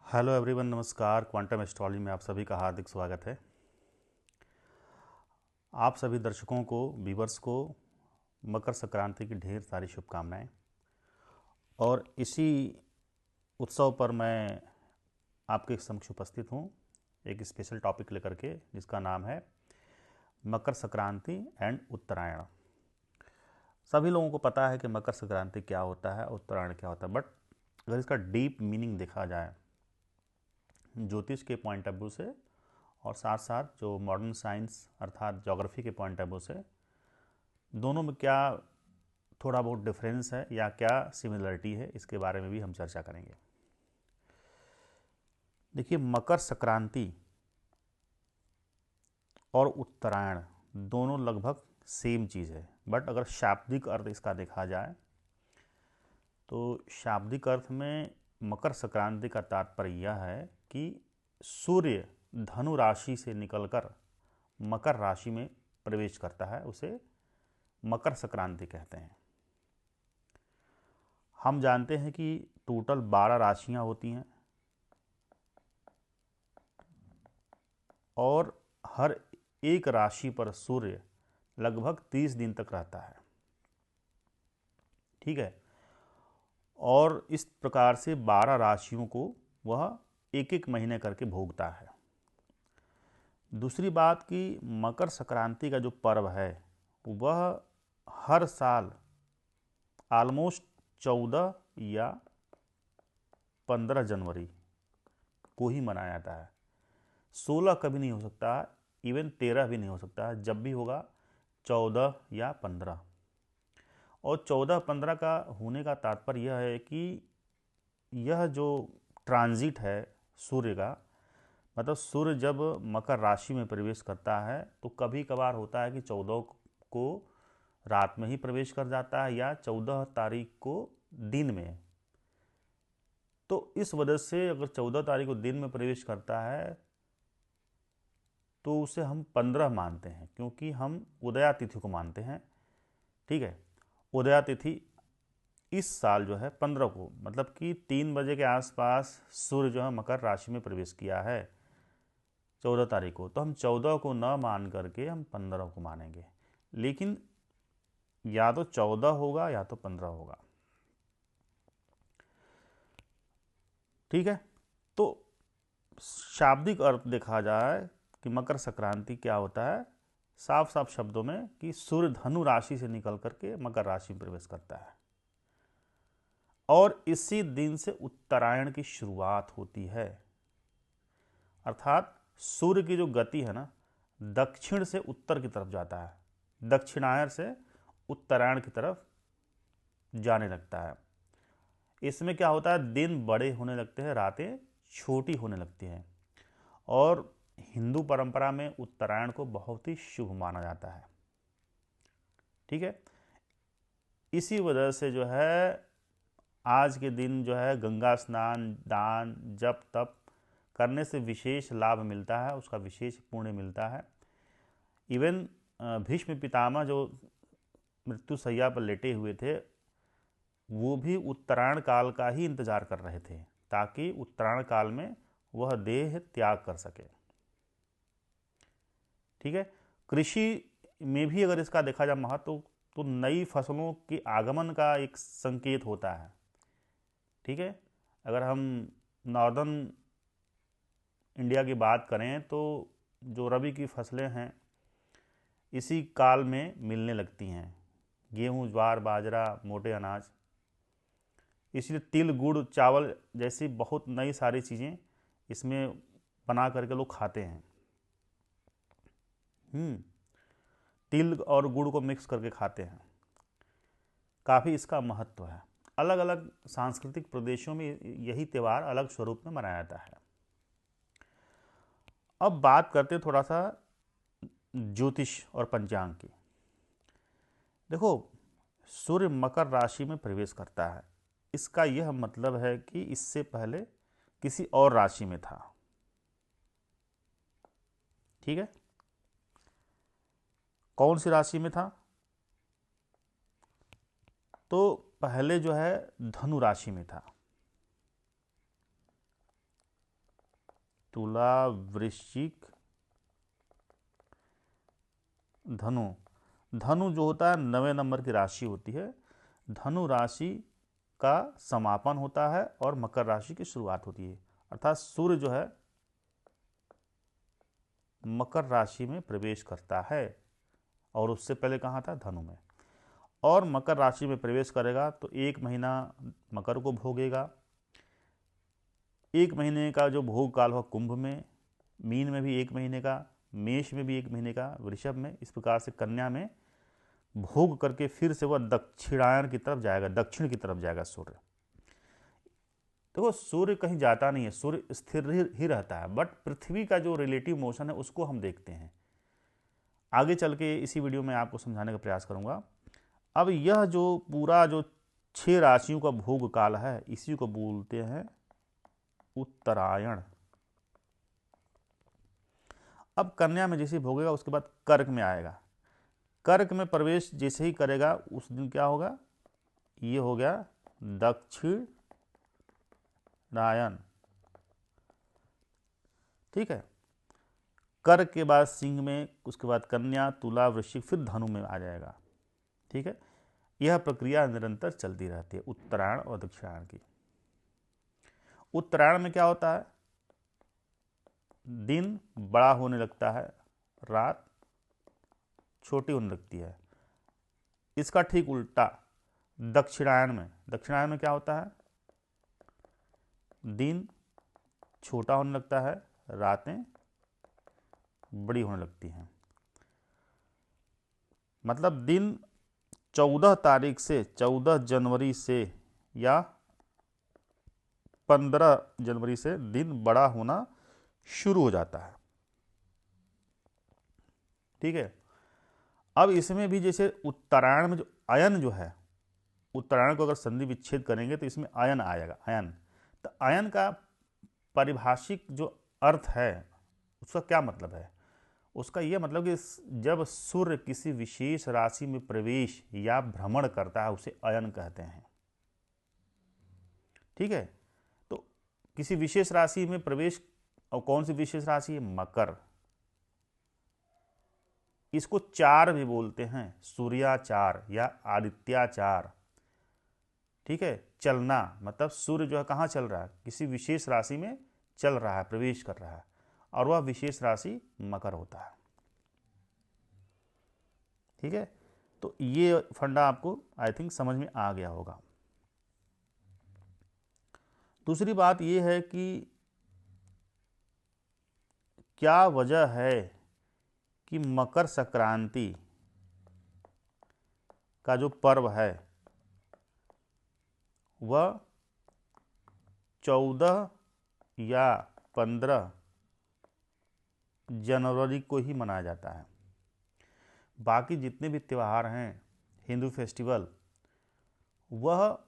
Hello everyone, नमस्कार। Quantum astrology में आप सभी का हार्दिक स्वागत है। आप सभी दर्शकों को, व्यूअर्स को मकर संक्रांति की ढेर सारी शुभकामनाएं। और इसी उत्सव पर मैं आपके समक्ष उपस्थित हूं एक स्पेशल टॉपिक लेकर के, जिसका नाम है मकर संक्रांति एंड उत्तरायण। सभी लोगों को पता है कि मकर संक्रांति क्या होता है, उत्तरायण क्या होता है, बट अगर इसका डीप मीनिंग देखा जाए ज्योतिष के पॉइंट ऑफ व्यू से और साथ साथ जो मॉडर्न साइंस अर्थात ज्योग्राफी के पॉइंट ऑफ व्यू से, दोनों में क्या थोड़ा बहुत डिफरेंस है या क्या सिमिलरिटी है, इसके बारे में भी हम चर्चा करेंगे। देखिए, मकर संक्रांति और उत्तरायण दोनों लगभग सेम चीज़ है, बट अगर शाब्दिक अर्थ इसका देखा जाए तो शाब्दिक अर्थ में मकर संक्रांति का तात्पर्य यह है कि सूर्य धनु राशि से निकलकर मकर राशि में प्रवेश करता है, उसे मकर संक्रांति कहते हैं। हम जानते हैं कि टोटल 12 राशियां होती हैं और हर एक राशि पर सूर्य लगभग 30 दिन तक रहता है। ठीक है। और इस प्रकार से 12 राशियों को वह एक एक महीने करके भोगता है। दूसरी बात कि मकर संक्रांति का जो पर्व है वह हर साल ऑलमोस्ट 14 या 15 जनवरी को ही मनाया जाता है। 16 कभी नहीं हो सकता, इवन 13 भी नहीं हो सकता, जब भी होगा 14 या 15। और 14-15 का होने का तात्पर्य यह है कि यह जो ट्रांजिट है सूर्य का, मतलब सूर्य जब मकर राशि में प्रवेश करता है तो कभी कभार होता है कि 14 को रात में ही प्रवेश कर जाता है या 14 तारीख को दिन में। तो इस वजह से अगर 14 तारीख को दिन में प्रवेश करता है तो उसे हम 15 मानते हैं, क्योंकि हम उदया तिथि को मानते हैं। ठीक है। उदया तिथि इस साल जो है 15 को, मतलब कि 3 बजे के आसपास सूर्य जो है मकर राशि में प्रवेश किया है 14 तारीख को, तो हम 14 को न मान करके हम 15 को मानेंगे। लेकिन या तो 14 होगा या तो 15 होगा। ठीक है। तो शाब्दिक अर्थ देखा जाए कि मकर संक्रांति क्या होता है, साफ साफ शब्दों में कि सूर्य धनु राशि से निकल करके मकर राशि में प्रवेश करता है और इसी दिन से उत्तरायण की शुरुआत होती है। अर्थात सूर्य की जो गति है ना, दक्षिण से उत्तर की तरफ जाता है, दक्षिणायन से उत्तरायण की तरफ जाने लगता है। इसमें क्या होता है, दिन बड़े होने लगते हैं, रातें छोटी होने लगती हैं। और हिंदू परंपरा में उत्तरायण को बहुत ही शुभ माना जाता है। ठीक है। इसी वजह से जो है आज के दिन जो है गंगा स्नान, दान, जप तप करने से विशेष लाभ मिलता है, उसका विशेष पुण्य मिलता है। इवन भीष्म पितामह जो मृत्यु शैया पर लेटे हुए थे, वो भी उत्तरायण काल का ही इंतजार कर रहे थे ताकि उत्तरायण काल में वह देह त्याग कर सके। ठीक है। कृषि में भी अगर इसका देखा जाए महत्व, तो नई फसलों के आगमन का एक संकेत होता है। ठीक है। अगर हम नॉर्दर्न इंडिया की बात करें तो जो रबी की फसलें हैं इसी काल में मिलने लगती हैं, गेहूँ, ज्वार, बाजरा, मोटे अनाज। इसलिए तिल, गुड़, चावल जैसी बहुत नई सारी चीज़ें इसमें बना करके लोग खाते हैं। तिल और गुड़ को मिक्स करके खाते हैं। काफ़ी इसका महत्व है। अलग अलग सांस्कृतिक प्रदेशों में यही त्यौहार अलग स्वरूप में मनाया जाता है। अब बात करते हैं थोड़ा सा ज्योतिष और पंचांग की। देखो, सूर्य मकर राशि में प्रवेश करता है, इसका यह मतलब है कि इससे पहले किसी और राशि में था। ठीक है। कौन सी राशि में था? तो पहले जो है धनु राशि में था। तुला, वृश्चिक, धनु। धनु जो होता है 9वें नंबर की राशि होती है। धनु राशि का समापन होता है और मकर राशि की शुरुआत होती है। अर्थात सूर्य जो है मकर राशि में प्रवेश करता है और उससे पहले कहाँ था? धनु में। और मकर राशि में प्रवेश करेगा तो 1 महीना मकर को भोगेगा। 1 महीने का जो भोग काल हो कुंभ में, मीन में भी 1 महीने का, मेष में भी 1 महीने का, वृषभ में, इस प्रकार से कन्या में भोग करके फिर से वह दक्षिणायन की तरफ जाएगा, दक्षिण की तरफ जाएगा सूर्य। देखो सूर्य कहीं जाता नहीं है, सूर्य स्थिर ही रहता है, बट पृथ्वी का जो रिलेटिव मोशन है उसको हम देखते हैं। आगे चल के इसी वीडियो में आपको समझाने का प्रयास करूंगा। अब यह जो पूरा जो 6 राशियों का भोग काल है इसी को बोलते हैं उत्तरायण। अब कन्या में जैसे भोगेगा उसके बाद कर्क में आएगा। कर्क में प्रवेश जैसे ही करेगा उस दिन क्या होगा? ये हो गया दक्षिणायन। ठीक है। कर्क के बाद सिंह में, उसके बाद कन्या, तुला, वृश्चिक, फिर धनु में आ जाएगा। ठीक है। यह प्रक्रिया निरंतर चलती रहती है उत्तरायण और दक्षिणायन की। उत्तरायण में क्या होता है? दिन बड़ा होने लगता है, रात छोटी होने लगती है। इसका ठीक उल्टा दक्षिणायन में क्या होता है? दिन छोटा होने लगता है, रातें बड़ी होने लगती हैं। मतलब दिन 14 तारीख से, 14 जनवरी से या 15 जनवरी से दिन बड़ा होना शुरू हो जाता है। ठीक है। अब इसमें भी जैसे उत्तरायण में जो अयन जो है, उत्तरायण को अगर संधि विच्छेद करेंगे तो इसमें अयन आएगा। अयन, तो अयन का पारिभाषिक जो अर्थ है उसका क्या मतलब है? उसका यह मतलब कि जब सूर्य किसी विशेष राशि में प्रवेश या भ्रमण करता है उसे अयन कहते हैं। ठीक है। तो किसी विशेष राशि में प्रवेश, और कौन सी विशेष राशि है? मकर। इसको चार भी बोलते हैं, सूर्याचार या आदित्याचार। ठीक है। चलना मतलब सूर्य जो है कहाँ चल रहा है? किसी विशेष राशि में चल रहा है, प्रवेश कर रहा है, और वह विशेष राशि मकर होता है। ठीक है। तो ये फंडा आपको आई थिंक समझ में आ गया होगा। दूसरी बात यह है कि क्या वजह है कि मकर संक्रांति का जो पर्व है वह 14 या 15 जनवरी को ही मनाया जाता है। बाकी जितने भी त्यौहार हैं हिंदू फेस्टिवल, वह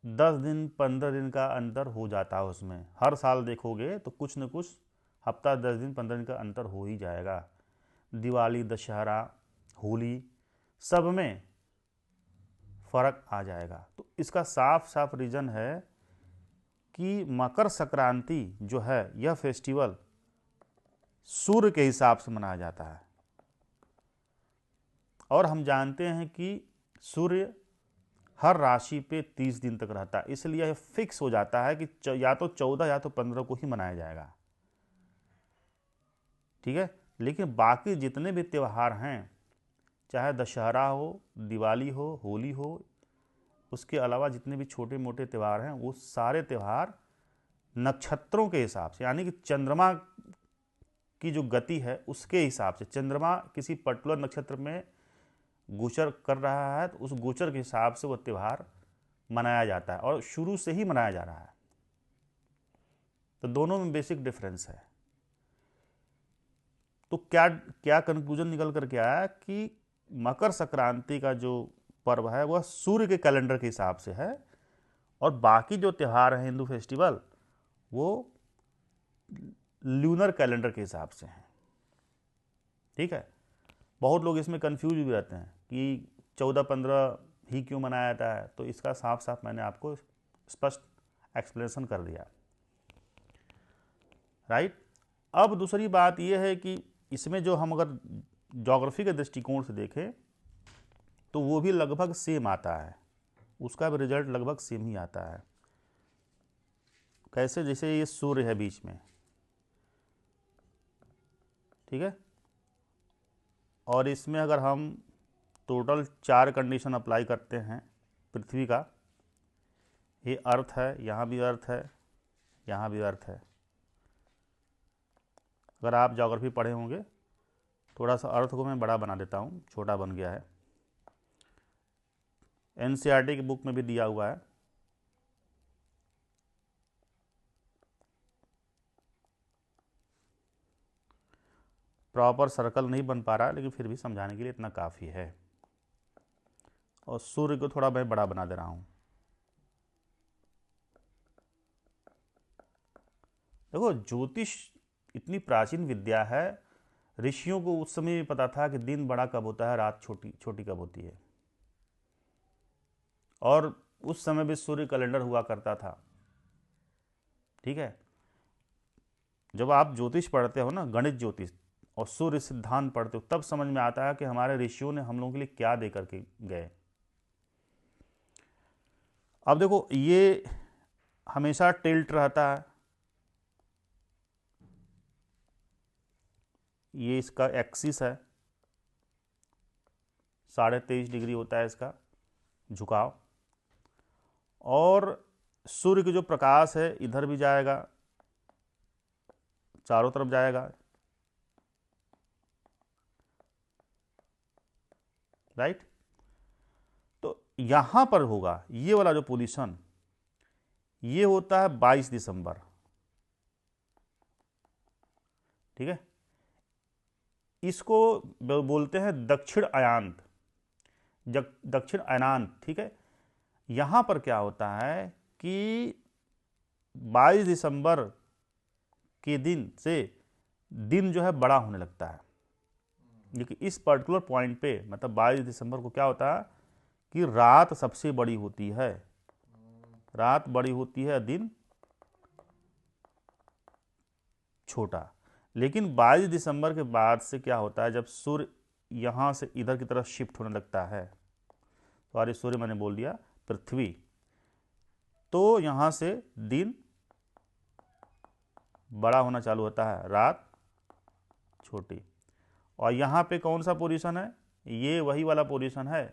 10 दिन 15 दिन का अंतर हो जाता है उसमें। हर साल देखोगे तो कुछ न कुछ हफ्ता 10 दिन 15 दिन का अंतर हो ही जाएगा। दिवाली, दशहरा, होली, सब में फर्क आ जाएगा। तो इसका साफ साफ रीज़न है कि मकर संक्रांति जो है यह फेस्टिवल सूर्य के हिसाब से मनाया जाता है। और हम जानते हैं कि सूर्य हर राशि पे 30 दिन तक रहता है, इसलिए यह फिक्स हो जाता है कि या तो 14 या तो 15 को ही मनाया जाएगा। ठीक है। लेकिन बाकी जितने भी त्यौहार हैं, चाहे दशहरा हो, दिवाली हो, होली हो, उसके अलावा जितने भी छोटे मोटे त्यौहार हैं वो सारे त्यौहार नक्षत्रों के हिसाब से, यानी कि चंद्रमा की जो गति है उसके हिसाब से, चंद्रमा किसी पर्टिकुलर नक्षत्र में गोचर कर रहा है तो उस गोचर के हिसाब से वह त्यौहार मनाया जाता है और शुरू से ही मनाया जा रहा है। तो दोनों में बेसिक डिफरेंस है। तो क्या क्या कंक्लूजन निकल करके आया कि मकर संक्रांति का जो पर्व है वह सूर्य के कैलेंडर के हिसाब से है और बाकी जो त्यौहार हैं हिंदू फेस्टिवल वो ल्यूनर कैलेंडर के हिसाब से हैं। ठीक है। बहुत लोग इसमें कंफ्यूज भी रहते हैं कि 14-15 ही क्यों मनाया जाता है, तो इसका साफ साफ मैंने आपको स्पष्ट एक्सप्लेनेशन कर दिया। राइट। अब दूसरी बात यह है कि इसमें जो हम अगर ज्योग्राफी के दृष्टिकोण से देखें तो वो भी लगभग सेम आता है, उसका भी रिजल्ट लगभग सेम ही आता है। कैसे? जैसे ये सूर्य है बीच में, ठीक है, और इसमें अगर हम टोटल 4 कंडीशन अप्लाई करते हैं पृथ्वी का, ये अर्थ है, यहाँ भी अर्थ है, यहाँ भी अर्थ है। अगर आप ज्योग्राफी पढ़े होंगे, थोड़ा सा अर्थ को मैं बड़ा बना देता हूँ, छोटा बन गया है, एनसीईआरटी की बुक में भी दिया हुआ है। प्रॉपर सर्कल नहीं बन पा रहा, लेकिन फिर भी समझाने के लिए इतना काफ़ी है। और सूर्य को थोड़ा मैं बड़ा बना दे रहा हूँ। देखो, ज्योतिष इतनी प्राचीन विद्या है, ऋषियों को उस समय भी पता था कि दिन बड़ा कब होता है, रात छोटी छोटी कब होती है। और उस समय भी सूर्य कैलेंडर हुआ करता था, ठीक है। जब आप ज्योतिष पढ़ते हो ना, गणित ज्योतिष, और सूर्य सिद्धांत पढ़ते हो, तब समझ में आता है कि हमारे ऋषियों ने हम लोगों के लिए क्या दे करके गए। अब देखो, ये हमेशा टिल्ट रहता है, ये इसका एक्सिस है, 23.5 डिग्री होता है इसका झुकाव, और सूर्य के जो प्रकाश है इधर भी जाएगा, चारों तरफ जाएगा, राइट। तो यहां पर होगा ये वाला जो पोजीशन, ये होता है 22 दिसंबर, ठीक है। इसको बोलते हैं दक्षिण अयांत, दक्षिण अयनांत, ठीक है। यहां पर क्या होता है कि 22 दिसंबर के दिन से दिन जो है बड़ा होने लगता है। लेकिन इस पर्टिकुलर पॉइंट पे, मतलब 22 दिसंबर को क्या होता है कि रात सबसे बड़ी होती है, रात बड़ी होती है, दिन छोटा। लेकिन 22 दिसंबर के बाद से क्या होता है, जब सूर्य यहाँ से इधर की तरफ शिफ्ट होने लगता है, तो अरे सूर्य मैंने बोल दिया, पृथ्वी, तो यहाँ से दिन बड़ा होना चालू होता है, रात छोटी। और यहाँ पे कौन सा पोजीशन है? ये वही वाला पोजीशन है,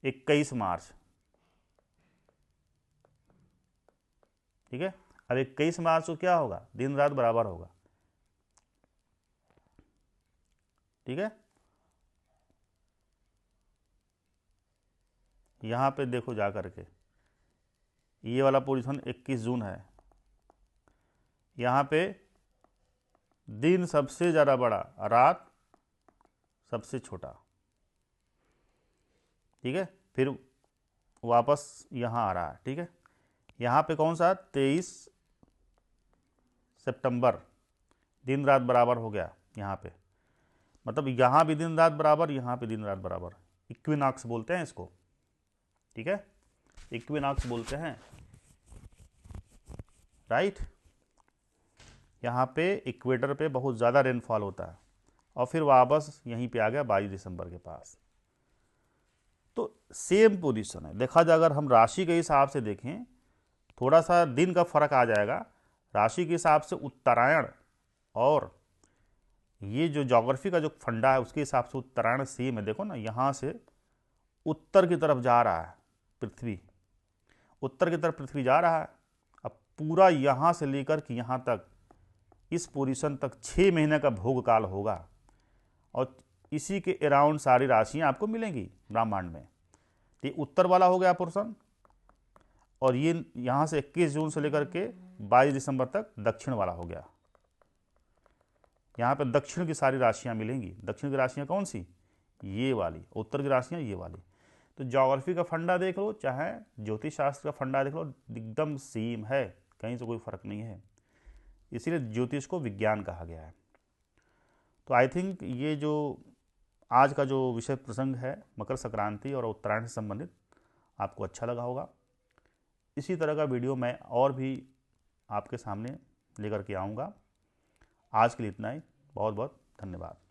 21 मार्च, ठीक है। अब 21 मार्च को क्या होगा? दिन रात बराबर होगा, ठीक है। यहाँ पे देखो जा करके, ये वाला पोजीशन 21 जून है, यहाँ पे दिन सबसे ज़्यादा बड़ा, रात सबसे छोटा, ठीक है। फिर वापस यहाँ आ रहा है, ठीक है। यहाँ पे कौन सा? 23 सितंबर, दिन रात बराबर हो गया यहाँ पे, मतलब यहाँ भी दिन रात बराबर, यहाँ पे दिन रात बराबर, इक्विनॉक्स बोलते हैं इसको, ठीक है, इक्विनॉक्स बोलते हैं, राइट। यहाँ पे इक्वेटर पे बहुत ज़्यादा रेनफॉल होता है, और फिर वापस यहीं पे आ गया 22 दिसंबर के पास। तो सेम पोजीशन है। देखा जाए, अगर हम राशि के हिसाब से देखें, थोड़ा सा दिन का फर्क आ जाएगा। राशि के हिसाब से उत्तरायण, और ये जो ज्योग्राफी का जो फंडा है उसके हिसाब से उत्तरायण सेम है। देखो ना, यहाँ से उत्तर की तरफ जा रहा है पृथ्वी, उत्तर की तरफ पृथ्वी जा रहा है। अब पूरा यहाँ से लेकर कि यहाँ तक, इस पोजीशन तक 6 महीने का भोग काल होगा, और इसी के अराउंड सारी राशियाँ आपको मिलेंगी ब्रह्मांड में। तो ये उत्तर वाला हो गया पोर्शन, और ये यहाँ से 21 जून से लेकर के 22 दिसंबर तक दक्षिण वाला हो गया। यहाँ पे दक्षिण की सारी राशियाँ मिलेंगी। दक्षिण की राशियाँ कौन सी? ये वाली। उत्तर की राशियाँ ये वाली। तो ज्योग्राफी का फंडा देख लो, चाहे ज्योतिष शास्त्र का फंडा देख लो, एकदम सेम है, कहीं से कोई फर्क नहीं है। इसीलिए ज्योतिष को विज्ञान कहा गया है। तो आई थिंक ये जो आज का जो विषय प्रसंग है मकर संक्रांति और उत्तरायण से संबंधित, आपको अच्छा लगा होगा। इसी तरह का वीडियो मैं और भी आपके सामने लेकर के आऊँगा। आज के लिए इतना ही। बहुत बहुत धन्यवाद।